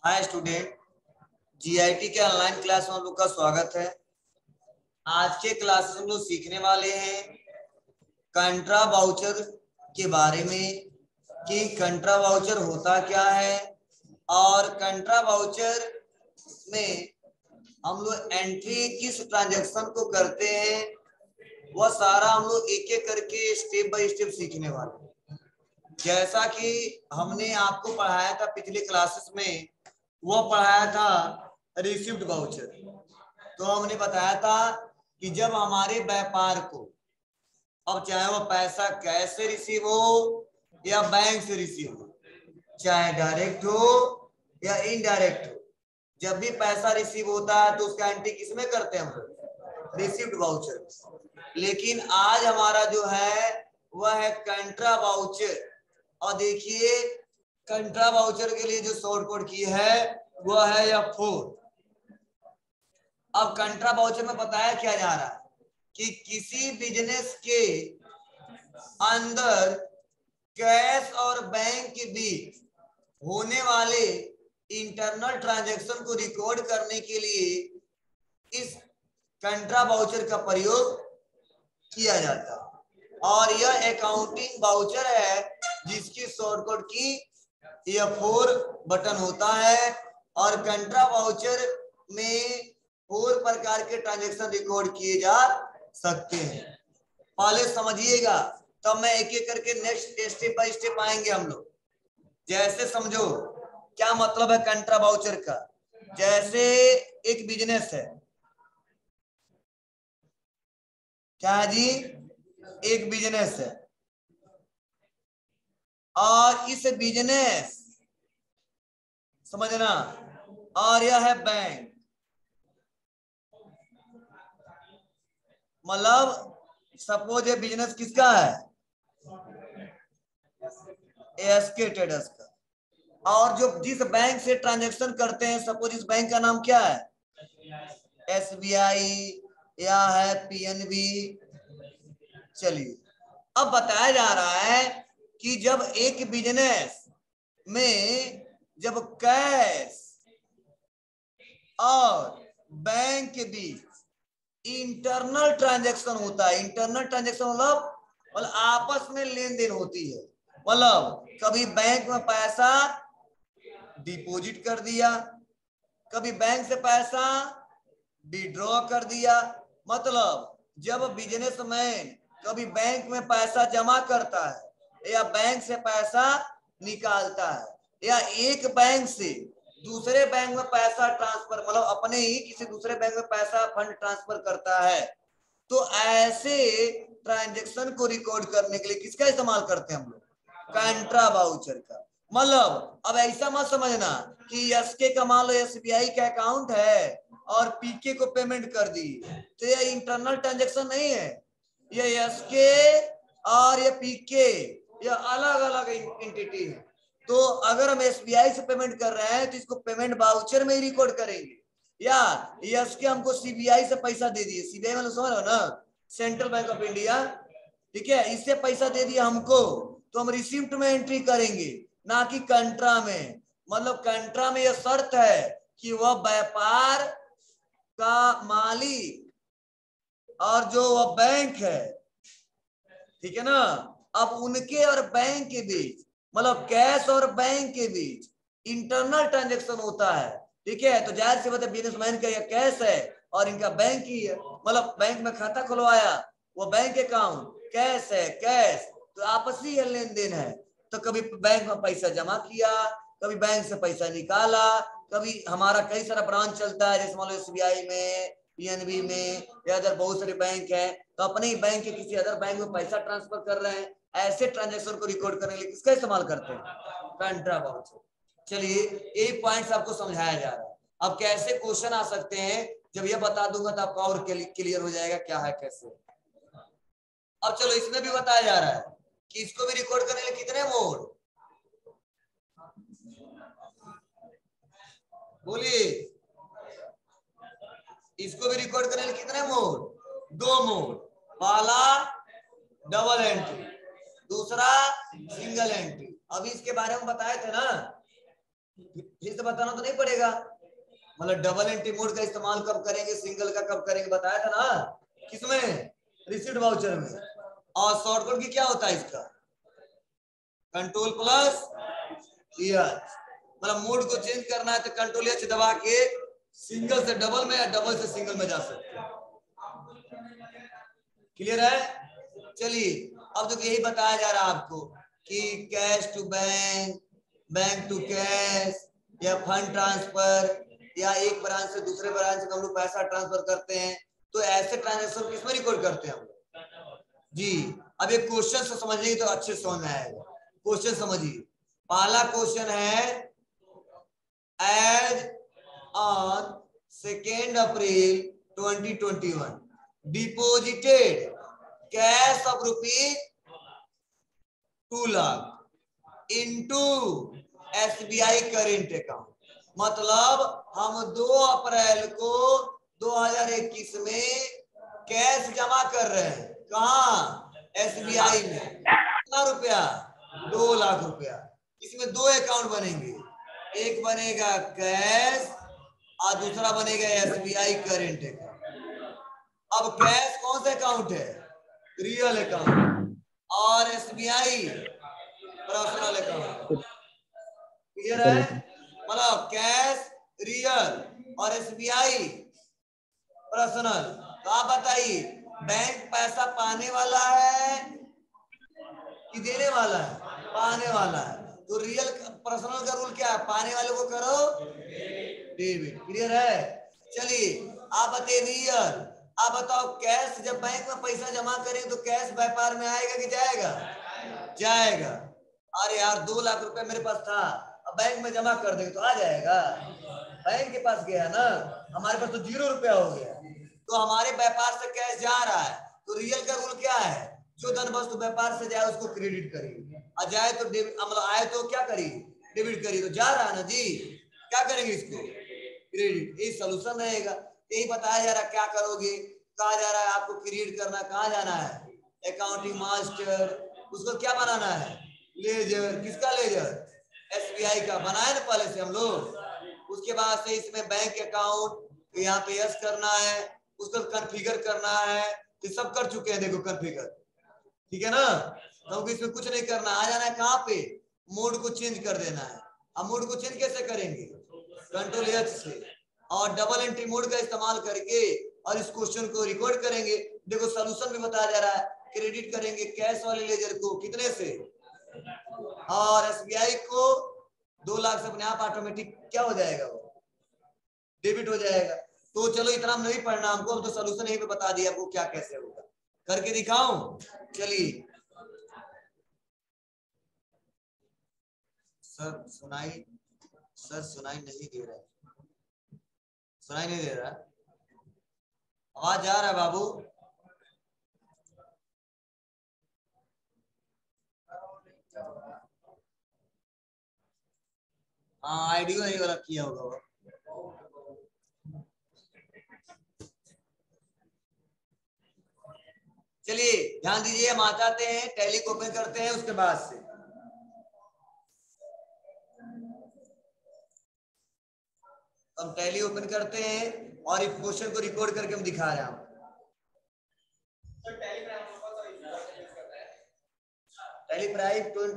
Hi student, GIT के online class में हम लोग का स्वागत है। आज के क्लास में हम लोग सीखने वाले हैं कंट्रा वाउचर के बारे में कि कंट्रा वाउचर होता क्या है और कंट्रा वाउचर में हम लोग एंट्री किस ट्रांजैक्शन को करते हैं, वह सारा हम लोग एक एक करके स्टेप बाय स्टेप सीखने वाले हैं। जैसा कि हमने आपको पढ़ाया था पिछले क्लासेस में, वह पढ़ाया था रिसिप्ट वाउचर। तो हमने बताया था कि जब हमारे व्यापार को, अब चाहे वो पैसा कैश से रिसीव हो या बैंक से रिसीव हो, चाहे डायरेक्ट हो या इनडायरेक्ट हो, जब भी पैसा रिसीव होता है तो उसका एंट्री किसमें करते हैं हम लोग? Receipt voucher. लेकिन आज हमारा जो है वह है कंट्रा वाउचर। और देखिए कंट्रा वाउचर के लिए जो शॉर्ट कोड की है वह है F4। अब कंट्रा वाउचर में बताया क्या जा रहा है कि किसी बिजनेस के अंदर कैश और बैंक के बीच होने वाले इंटरनल ट्रांजैक्शन को रिकॉर्ड करने के लिए इस कंट्रा वाउचर का प्रयोग किया जाता है। और यह अकाउंटिंग वाउचर है जिसकी शॉर्ट कोड की F4 बटन होता है। और कंट्रा वाउचर में 4 प्रकार के ट्रांजैक्शन रिकॉर्ड किए जा सकते हैं। पहले समझिएगा, तब मैं एक एक करके नेक्स्ट स्टेप बाय स्टेप आएंगे हम लोग। जैसे समझो क्या मतलब है कंट्रा वाउचर का। जैसे एक बिजनेस है, क्या जी, एक बिजनेस है और इस बिजनेस, समझना, और यह है बैंक। मतलब सपोज ये बिजनेस किसका है? एएसके ट्रेडर्स का। और जो जिस बैंक से ट्रांजैक्शन करते हैं, सपोज इस बैंक का नाम क्या है? एसबीआई या है पीएनबी। चलिए, अब बताया जा रहा है कि जब एक बिजनेस में जब कैश और बैंक के बीच इंटरनल ट्रांजैक्शन होता है, इंटरनल ट्रांजैक्शन मतलब आपस में लेन देन होती है। मतलब कभी बैंक में पैसा डिपॉजिट कर दिया, कभी बैंक से पैसा विड्रॉ कर दिया। मतलब जब बिजनेसमैन कभी बैंक में पैसा जमा करता है या बैंक से पैसा निकालता है या एक बैंक से दूसरे बैंक में पैसा ट्रांसफर, मतलब अपने ही किसी दूसरे बैंक में पैसा फंड ट्रांसफर करता है, तो ऐसे ट्रांजैक्शन को रिकॉर्ड करने के लिए किसका इस्तेमाल करते हैं हम लोग? कंट्रा वाउचर का। मतलब अब ऐसा मत समझना कि एसके का मान लो एसबीआई का अकाउंट है और पीके को पेमेंट कर दी, तो ये इंटरनल ट्रांजैक्शन नहीं है। ये एसके और ये पीके ये अलग अलग एंटिटी है। तो अगर हम एसबीआई से पेमेंट कर रहे हैं तो इसको पेमेंट वाउचर में ही रिकॉर्ड करेंगे। या एसके हमको सीबीआई से पैसा दे दिए, सीबीआई मतलब समझ लो ना, सेंट्रल बैंक ऑफ इंडिया, ठीक है, इससे पैसा दे दिया हमको, तो हम रिसिप्ट में एंट्री करेंगे, ना कि कंट्रा में। मतलब कंट्रा में यह शर्त है कि वह व्यापार का मालिक और जो वह बैंक है, ठीक है ना, अब उनके और बैंक के बीच, मतलब कैश और बैंक के बीच इंटरनल ट्रांजैक्शन होता है। ठीक है, तो जाहिर सी बात है बिजनेसमैन का यह कैश है और इनका बैंक ही है। मतलब बैंक में खाता खुलवाया, वो बैंक अकाउंट, कैश है कैश, तो आपसी लेन देन है। तो कभी बैंक में पैसा जमा किया, कभी बैंक से पैसा निकाला, कभी हमारा कई सारा ब्रांच चलता है, जैसे मान लो एसबीआई में, पीएनबी में या अदर बहुत सारे बैंक है, तो अपने ही बैंक के किसी अदर बैंक में पैसा ट्रांसफर कर रहे हैं। ऐसे ट्रांजैक्शन को रिकॉर्ड करने के लिए किसका इस्तेमाल करते हैं? कंट्रा वाउचर। चलिए, ये पॉइंट्स आपको समझाया जा रहा है। अब कैसे क्वेश्चन आ सकते हैं, जब ये बता दूंगा तो आपका और क्लियर हो जाएगा क्या है कैसे। अब चलो, इसमें भी बताया जा रहा है कि इसको भी रिकॉर्ड करने के लिए कितने मोड, बोलिए, इसको भी रिकॉर्ड करने के लिए कितने मोड? 2 मोड। पहला डबल एंट्री, दूसरा सिंगल एंट्री। अभी इसके बारे में बताए थे ना फिर से बताना तो नहीं पड़ेगा। मतलब डबल एंट्री मोड का इस्तेमाल कब करेंगे, सिंगल का कब करेंगे, बताया था ना किसमें, रिसीट वाउचर में। और शॉर्टकट की क्या होता है इसका, कंट्रोल प्लस एच। मतलब मोड को चेंज करना है तो कंट्रोल एच दबा के सिंगल से डबल में या डबल से सिंगल में जा सकते हैं। क्लियर है? चलिए अब तो यही बताया जा रहा है आपको कि cash to bank, bank to cash, या फंड ट्रांसफर, या एक ब्रांच से दूसरे ब्रांच में हम लोग पैसा ट्रांसफर करते हैं, तो ऐसे ट्रांजेक्शन किसमें रिकॉर्ड करते हैं हम लोग जी। अब एक क्वेश्चन से समझिए तो अच्छे समझ में आएगा। क्वेश्चन समझिए, पहला क्वेश्चन है, as on 2 April 2021 deposited cash of rupees 2 lakh into SBI current account. मतलब हम 2 अप्रैल को 2021 में कैश जमा कर रहे हैं, कहाँ, SBI में। कितना रुपया, 2 लाख रुपया। इसमें 2 अकाउंट बनेंगे, एक बनेगा कैश और दूसरा बनेगा SBI करेंट अकाउंट। अब कैश कौन सा अकाउंट है, रियल अकाउंट, और SBI पर्सनल अकाउंट। क्लियर है? मतलब कैश रियल और SBI पर्सनल। तो आप बताइए बैंक पैसा पाने वाला है कि देने वाला है, पाने वाला है। तो रियल पर्सनल का रूल क्या है, पाने वाले को करो डेबिट। क्लियर है? चलिए आप बताइए रियल। आप बताओ कैश जब बैंक में पैसा जमा करें तो कैश व्यापार में आएगा कि जाएगा, जाएगा। अरे यार 2 लाख रुपए मेरे पास था, अब बैंक में जमा कर देंगे तो आ जाएगा, बैंक के पास गया ना, हमारे पास तो 0 रुपया हो गया। तो हमारे व्यापार से कैश जा रहा है, तो रियल का रूल क्या है, जो धन वस्तु व्यापार से जाए उसको क्रेडिट करिए, और जाए तो मतलब आए तो क्या करिए, डेबिट करिए। तो जा रहा है ना जी, क्या करेंगे इसको, क्रेडिट। यही सोल्यूशन रहेगा। यही बताया जा रहा है क्या करोगे, कहा जा रहा है आपको क्रिएट करना, कहाँ जाना है, अकाउंटिंग मास्टर, उसको क्या बनाना है, लेजर। किसका लेजर, SBI का। बनाए ना पहले से हम लोग। उसके बाद से इसमें बैंक अकाउंट यहाँ पे यस करना है, उसको कॉन्फ़िगर करना है, ये सब कर चुके हैं, देखो कॉन्फ़िगर, ठीक है ना। क्योंकि इसमें कुछ नहीं करना, आ जाना है कहाँ पे, मोड को चेंज कर देना है। अब मोड को चेंज कैसे करेंगे, कंट्रोल एच से, और डबल एंट्री मोड का इस्तेमाल करके और इस क्वेश्चन को रिकॉर्ड करेंगे। देखो सोल्यूशन भी बताया जा रहा है, क्रेडिट करेंगे कैश वाले लेजर को कितने से, और SBI को 2 लाख से अपने आप ऑटोमेटिक क्या हो जाएगा, वो डेबिट हो जाएगा। तो चलो इतना नहीं पढ़ना हमको, तो सोल्यूशन यहीं पे बता दिया आपको क्या कैसे होगा, करके दिखाऊं। चलिए सर सुनाई नहीं दे रहा, सुनाई नहीं दे रहा, आवाज जा रहा है बाबू। हाँ आईडियो नहीं वाला किया होगा वो। चलिए ध्यान दीजिए, हम आ जाते हैं टैली को ओपन करते हैं, उसके बाद से हम टैली ओपन करते हैं और इस क्वेश्चन को रिकॉर्ड करके हम दिखा रहे हैं। टैली प्राइस 20,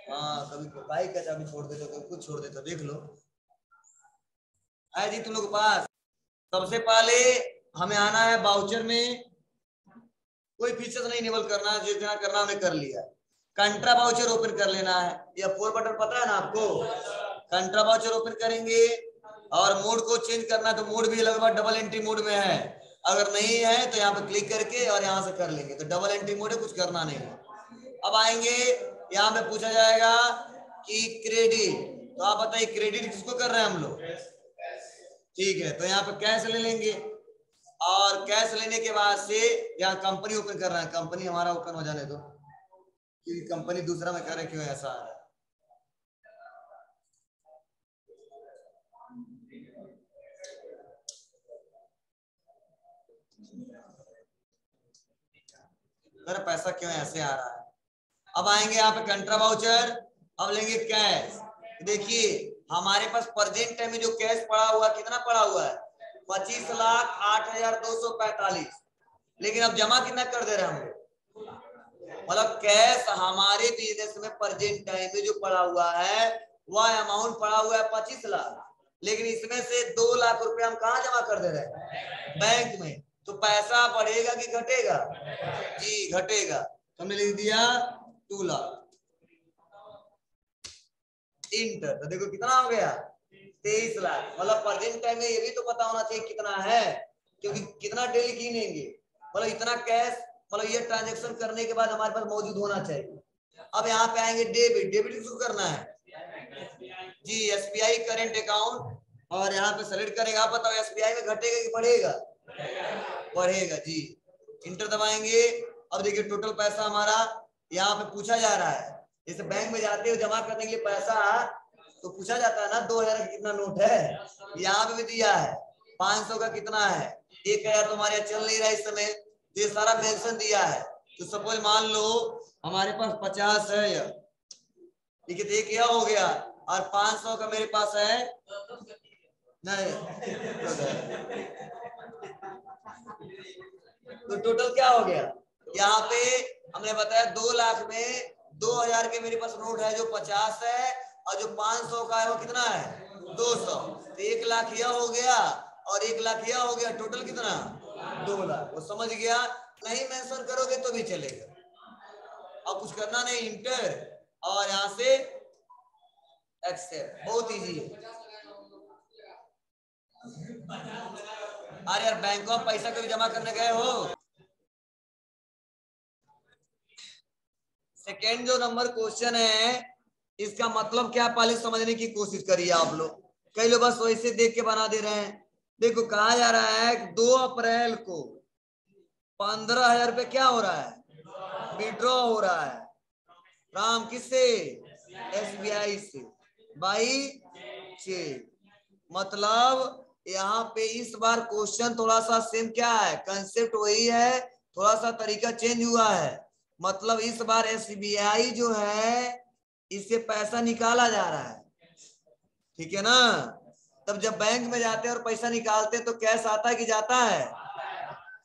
हाँ कभी बाइक का चाबी छोड़ देते, कभी कुछ छोड़ देते, देख लो है जी तुम लोग के पास। सबसे पहले हमें आना है बाउचर में, कोई फीचर्स नहीं इनेबल करना, जितना करना हमने कर लिया। कंट्रा बाउचर ओपन कर लेना है, या 4 बटन पता है ना आपको, कंट्रा बाउचर ओपन करेंगे और मोड को चेंज करना है, तो मोड भी लगभग डबल एंट्री मोड में है। अगर नहीं है तो यहाँ पे क्लिक करके और यहाँ से कर लेंगे, तो डबल एंट्री मोड है, कुछ करना नहीं है। अब आएंगे यहाँ पे पूछा जाएगा कि क्रेडिट, तो आप बताइए क्रेडिट किसको कर रहे हैं हम लोग, ठीक है। तो यहाँ पे कैश ले लेंगे, और कैश लेने के बाद से यहाँ कंपनी ओपन कर रहा है, कंपनी हमारा ओपन हो जाने दो, कि कंपनी दूसरा में कर रहे क्यों ऐसा आ रहा है। पैसा क्यों ऐसे आ रहा है। अब आएंगे यहाँ पे कंट्रा वाउचर, अब लेंगे कैश। देखिए हमारे पास प्रेजेंट टाइम में जो कैश पड़ा हुआ कितना पड़ा हुआ है 25,08,245, लेकिन अब जमा कितना कर दे रहे हैं हम, मतलब कैश हमारे बिजनेस में प्रेजेंट टाइम में जो पड़ा हुआ है वह अमाउंट पड़ा हुआ है 25 लाख, लेकिन इसमें से 2 लाख रुपए हम कहाँ जमा कर दे रहे हैं बैंक में, तो पैसा बढ़ेगा कि घटेगा जी घटेगा। हमने लिख दिया 2 लाख इंटर, तो देखो कितना हो गया 23 लाख। मतलब प्रेजेंट टाइम में ये भी तो पता होना चाहिए कितना है, क्योंकि कितना डेली गिनेंगे, मतलब इतना कैश, मतलब ये ट्रांजेक्शन करने के बाद हमारे पास मौजूद होना चाहिए। अब यहाँ पे आएंगे डेबिट। डेबिट किसको करना है जी एसबीआई करेंट अकाउंट, और यहाँ पे सेलेक्ट करेंगे। आप बताओ एसबीआई में घटेगा कि बढ़ेगा, बढ़ेगा जी। इंटर दबाएंगे। अब देखिए टोटल पैसा हमारा यहाँ पे पूछा जा रहा है, जैसे बैंक में जाते हो जमा करने के लिए पैसा तो पूछा जाता है ना 2000 का कितना नोट है, यहाँ पे भी दिया है 500 का कितना है, 1000 तो हमारे यहाँ चल नहीं रहा इस समय, ये सारा मेंशन दिया है। तो सपोज मान लो हमारे पास 50 है, ठीक है, तो एक यह हो गया, और 500 का मेरे पास है नहीं, तो टोटल क्या हो गया, यहाँ पे हमने बताया 2 लाख में 2000 के मेरे पास नोट है जो 50 है, और जो 500 का है वो कितना है 200, तो 1 लाख यह हो गया और 1 लाख यह हो गया, टोटल कितना 2 लाख। वो समझ गया, नहीं मेंशन करोगे तो भी चलेगा, अब कुछ करना नहीं, इंटर और यहाँ से एक्सेप्ट, बहुत इजी है। अरे यार बैंक ऑफ पैसा कभी जमा करने गए हो, सेकेंड जो नंबर क्वेश्चन है इसका मतलब क्या पहले समझने की कोशिश करिए आप लोग, कई लोग बस वैसे देख के बना दे रहे हैं। देखो कहा जा रहा है 2 अप्रैल को 15,000 रुपए क्या हो रहा है विड्रॉ हो रहा है, राम किससे एसबीआई से बाई चेक। मतलब यहाँ पे इस बार क्वेश्चन थोड़ा सा सेम क्या है, कंसेप्ट वही है, थोड़ा सा तरीका चेंज हुआ है। मतलब इस बार एसबीआई जो है इससे पैसा निकाला जा रहा है, ठीक है ना। तब जब बैंक में जाते हैं और पैसा निकालते हैं तो कैश आता है कि जाता है,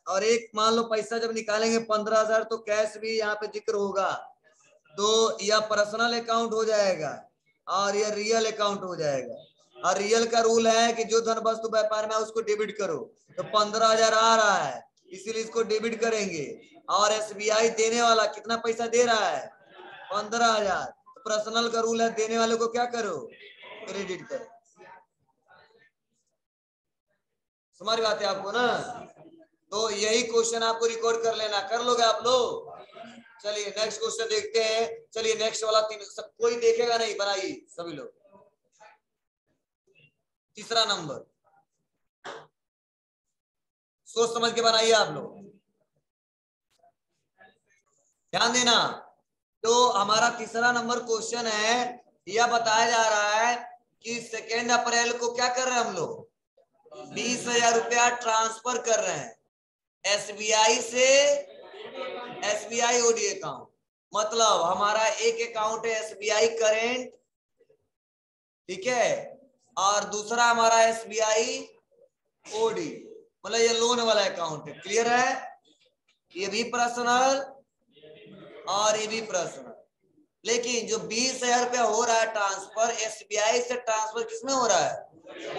और एक मान लो पैसा जब निकालेंगे 15,000 तो कैश भी यहाँ पे जिक्र होगा, तो यह पर्सनल अकाउंट हो जाएगा और यह रियल अकाउंट हो जाएगा। और रियल का रूल है कि जो धन वस्तु व्यापार में है उसको डेबिट करो, तो 15,000 आ रहा है इसीलिए इसको डेबिट करेंगे, और एसबीआई देने वाला कितना पैसा दे रहा है 15,000, तो पर्सनल का रूल है देने वाले को क्या करो क्रेडिट करो। समझ बात है आपको ना, तो यही क्वेश्चन आपको रिकॉर्ड कर लेना, कर लोगे आप लोग। चलिए नेक्स्ट क्वेश्चन देखते हैं, चलिए नेक्स्ट वाला सब कोई देखेगा नहीं, बनाइए सभी लोग। तीसरा नंबर सोच समझ के बनाइए आप लोग, ध्यान देना। तो हमारा तीसरा नंबर क्वेश्चन है, यह बताया जा रहा है कि 2 अप्रैल को क्या कर रहे हैं हम लोग 20,000 रुपया ट्रांसफर कर रहे हैं एसबीआई से एसबीआई ओडी अकाउंट। मतलब हमारा एक अकाउंट है एसबीआई करेंट, ठीक है, और दूसरा हमारा एसबीआई ओडी, मतलब ये लोन वाला अकाउंट है, क्लियर है। ये भी पर्सनल और ये भी पर्सनल, लेकिन जो 20,000 रुपया हो रहा है ट्रांसफर एसबीआई से ट्रांसफर किसमें हो रहा है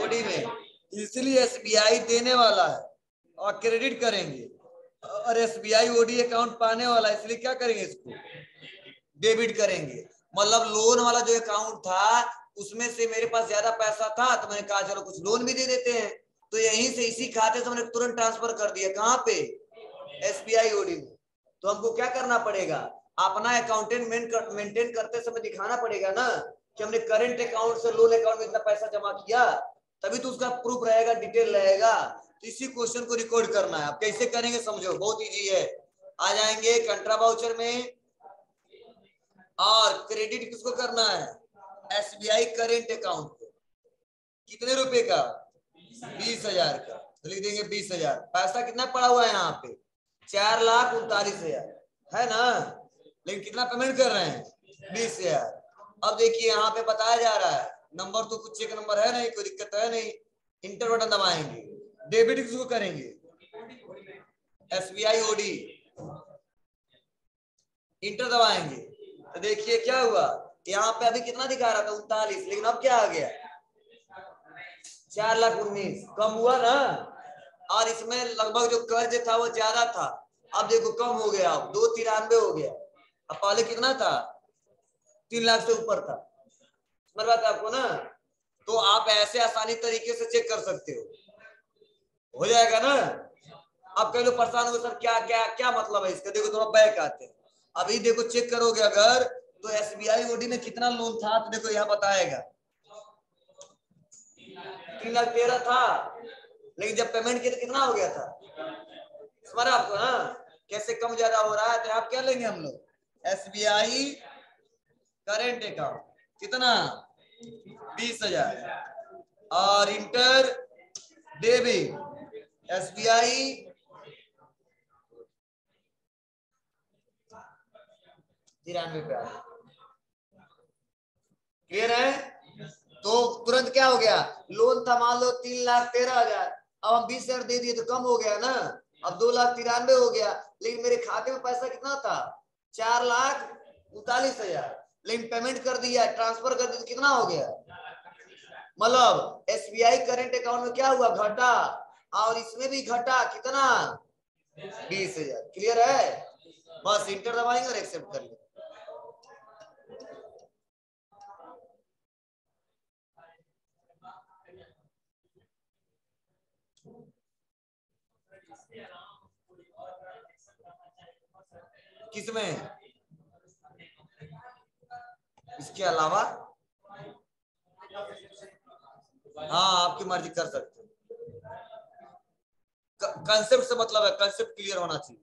ओडी में, इसलिए एसबीआई देने वाला है और क्रेडिट करेंगे, और एसबीआई ओडी अकाउंट पाने वाला है इसलिए क्या करेंगे इसको डेबिट करेंगे। मतलब लोन वाला जो अकाउंट था उसमें से मेरे पास ज्यादा पैसा था तो मैंने कहा चलो कुछ लोन भी दे देते हैं, तो यहीं से इसी खाते से मैंने तुरंत ट्रांसफर कर दिया, कहाँ पे एसबीआई ओडी में। तो हमको क्या करना पड़ेगा, अपना अकाउंटेंट मेंटेन करते समय दिखाना पड़ेगा ना कि हमने करंट अकाउंट से लोन अकाउंट में इतना पैसा जमा किया, तभी तो उसका प्रूफ रहेगा, डिटेल रहेगा। तो इसी क्वेश्चन को रिकॉर्ड करना है। आप कैसे करेंगे समझो, बहुत इजी है। आ जाएंगे कंट्रा वाउचर में, और क्रेडिट किसको करना है एसबीआई करेंट अकाउंट को, कितने रुपए का 20,000 का, तो लिख देंगे 20,000। पैसा कितना पड़ा हुआ है यहाँ पे 4,39,000 है ना, लेकिन कितना पेमेंट कर रहे हैं 20,000, अब देखिए यहाँ पे बताया जा रहा है, नंबर तो कुछ चेक नंबर है नहीं, कोई दिक्कत है नहीं। इंटर बटन दबाएंगे, डेबिट किसको करेंगे, एसबीआई ओडी, इंटर दबाएंगे तो देखिए क्या हुआ, यहाँ पे अभी कितना दिखा रहा था 39, लेकिन अब क्या आ गया 4,19,000, कम हुआ ना। और इसमें लगभग जो कर्ज था वो ज्यादा था, अब देखो कम हो गया, अब 2,93 हो गया, अब पहले कितना था 3 लाख से ऊपर था, समझ बात है आपको ना। तो आप ऐसे आसानी तरीके से चेक कर सकते हो जाएगा ना। अब कई लोग परेशान हो सर क्या क्या क्या मतलब है इसका, देखो थोड़ा बैक आते हैं, अभी देखो चेक करोगे अगर तो एसबीआई ओडी में कितना लोन था तो देखो यहाँ बताएगा 3,13,000 था, लेकिन जब पेमेंट किया तो कितना हो गया था, समझ आपको ना कैसे कम ज्यादा हो रहा है। तो आप क्या लेंगे हम लोग एसबीआई करेंट अकाउंट कितना 20,000 और इंटर डेबिट एसबीआई 93 पे आ, क्लियर है। तो तुरंत क्या हो गया, लोन था मान लो 3,13,000, अब हम 20,000 दे दिए तो कम हो गया ना, अब 2,93,000 हो गया, लेकिन मेरे खाते में पैसा कितना था 4,39,000, लेकिन पेमेंट कर दिया ट्रांसफर कर दिया तो कितना हो गया, मतलब एसबीआई करंट अकाउंट में क्या हुआ घटा, और इसमें भी घटा कितना 20,000, क्लियर है। बस इंटर दबाएंगे और एक्सेप्ट कर लेंगे। किसमें, इसके अलावा हाँ आपकी मर्जी कर सकते हो, कंसेप्ट से मतलब है, कंसेप्ट क्लियर होना चाहिए,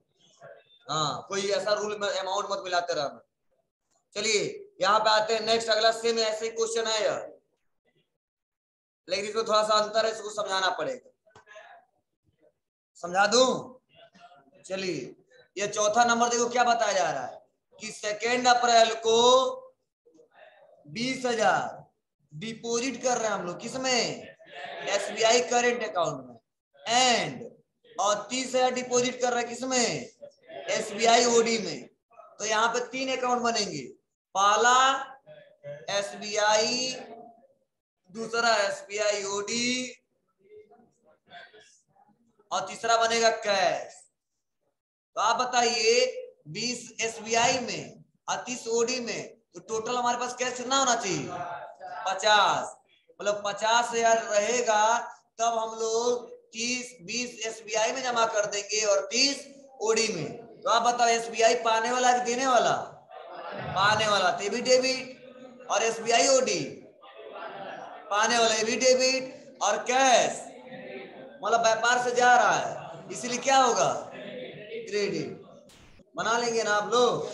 हाँ कोई ऐसा रूल में अमाउंट मत मिलाते रहना। चलिए यहाँ पे आते हैं नेक्स्ट, अगला सेम ऐसे ही क्वेश्चन है यार, लेकिन इसमें थोड़ा सा अंतर है, इसको समझाना पड़ेगा, समझा दूं। चलिए ये चौथा नंबर देखो क्या बताया जा रहा है कि 2 अप्रैल को 20,000 डिपॉजिट कर रहे हैं हम लोग किसमें, एसबीआई करेंट अकाउंट में, एंड और 30,000 डिपॉजिट कर रहे हैं किसमें, एसबीआई ओडी में। तो यहाँ पे 3 अकाउंट बनेंगे, पहला एसबीआई, दूसरा एसबीआई ओडी, और तीसरा बनेगा कैश। तो आप बताइए 20 एसबीआई में और 30 ओडी में, तो टोटल हमारे पास कैश कितना होना चाहिए 50, मतलब 50,000 रहेगा, तब हम लोग 20 एसबीआई में जमा कर देंगे और 30 ओडी में। तो आप बताओ एसबीआई पाने वाला है कि देने वाला, पाने वाला, तो भी डेबिट, और एसबीआई ओडी पाने वाला, भी डेबिट, और कैश मतलब व्यापार से जा रहा है इसीलिए क्या होगा क्रेडिट। बना लेंगे ना आप लोग,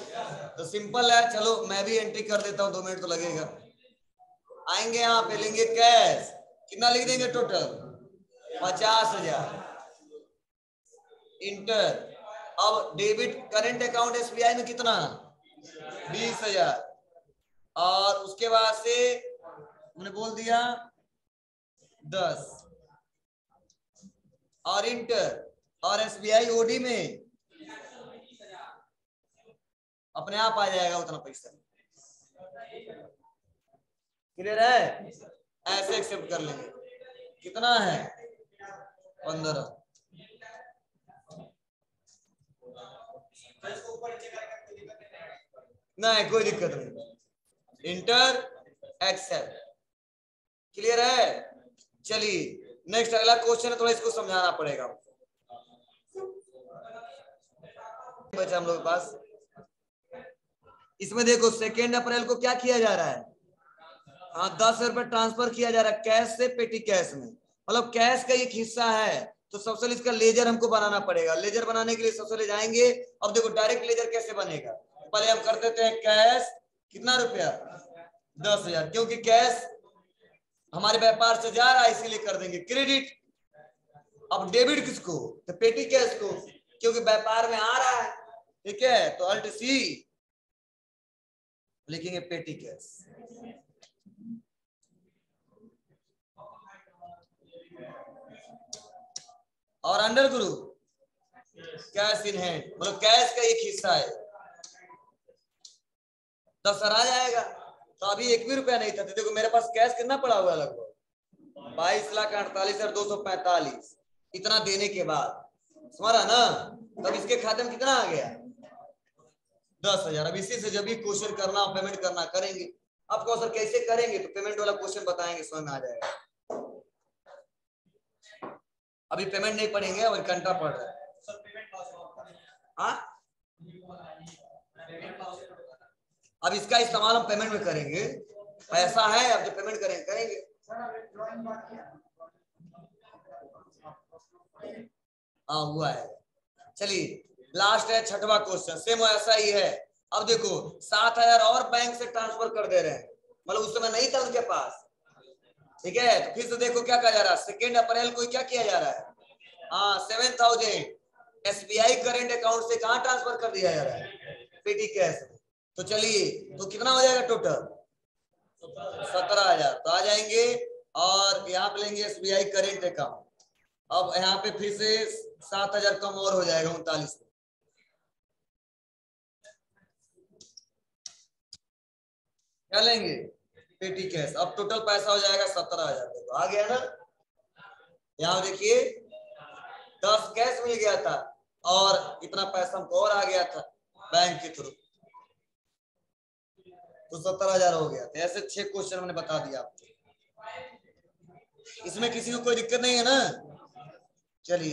तो सिंपल है, चलो मैं भी एंट्री कर देता हूँ, 2 मिनट तो लगेगा। आएंगे यहाँ पे लेंगे कैश, कितना लिख देंगे टोटल 50,000, इंटर, अब डेबिट करेंट अकाउंट एसबीआई में कितना 20,000, और उसके बाद से हमने बोल दिया 10, और इंटर, और एसबीआई ओडी में अपने आप आ जाएगा उतना पैसा, क्लियर है। ऐसे एक्सेप्ट कर लेंगे, कितना है 15, नहीं कोई दिक्कत नहीं, इंटर एक्सेप्ट, क्लियर है। चलिए नेक्स्ट अगला क्वेश्चन है, थोड़ा इसको समझाना पड़ेगा, बचा हम लोग के पास। इसमें देखो 2 अप्रैल को क्या किया जा रहा है, हाँ 10,000 रुपए ट्रांसफर किया जा रहा है कैश से पेटी कैश में, मतलब कैश का एक हिस्सा है, तो सबसे पहले इसका लेजर हमको बनाना पड़ेगा। लेजर बनाने के लिए सबसे पहले जाएंगे, अब देखो डायरेक्ट लेजर कैसे बनेगा, पहले हम कर देते हैं कैश कितना रुपया 10,000, क्योंकि कैश हमारे व्यापार से जा रहा है इसीलिए कर देंगे क्रेडिट। अब डेबिट किसको, तो पेटी कैश को, क्योंकि व्यापार में आ रहा है, ठीक है, तो अल्ट सी लिखेंगे पेटी कैश। और under group cash in hand, मतलब कैश का एक हिस्सा है 10,000 आ जाएगा। तो अभी 1 भी रुपया नहीं था, तो देखो मेरे पास कैश कितना पड़ा हुआ है, लगभग 22,48,245। इतना देने के बाद समझा ना, तब इसके खाते में कितना आ गया 10,000। अब इसी से जब भी क्वेश्चन करना पेमेंट करना करेंगे। आपको सर कैसे करेंगे, तो पेमेंट वाला क्वेश्चन बताएंगे, समझ में आ जाएगा। अभी पेमेंट नहीं पढ़ेंगे, और घंटा पढ़ रहा है। हाँ, अब इसका इस्तेमाल हम पेमेंट में करेंगे। पैसा है, अब जो पेमेंट करेंगे हाँ हुआ है। चलिए लास्ट है 6वां क्वेश्चन, सेम ऐसा ही है। अब देखो 7,000 और बैंक से ट्रांसफर कर दे रहे हैं, मतलब उस समय नहीं था उनके पास, ठीक है। तो फिर से देखो क्या कहा जा रहा है, 2 अप्रैल को क्या किया जा रहा है, हाँ 7,000 SBI करेंट अकाउंट से कहाँ ट्रांसफर कर दिया जा रहा है, पेटी कैश में। तो चलिए, तो कितना हो जाएगा टोटल 17,000। तो आ जाएंगे और यहाँ पे लेंगे SBI करेंट अकाउंट। अब यहाँ पे फिर से 7,000 कम और हो जाएगा 39। क्या लेंगे पेटी कैश। अब टोटल पैसा हो जाएगा 17,000। देखो आ गया ना, यहाँ देखिए 10 कैश मिल गया था और इतना पैसा हमको और आ गया था बैंक के थ्रू, तो 17,000 हो गया। तो ऐसे 6 क्वेश्चन मैंने बता दिया आपको, इसमें किसी को कोई दिक्कत नहीं है ना। चलिए।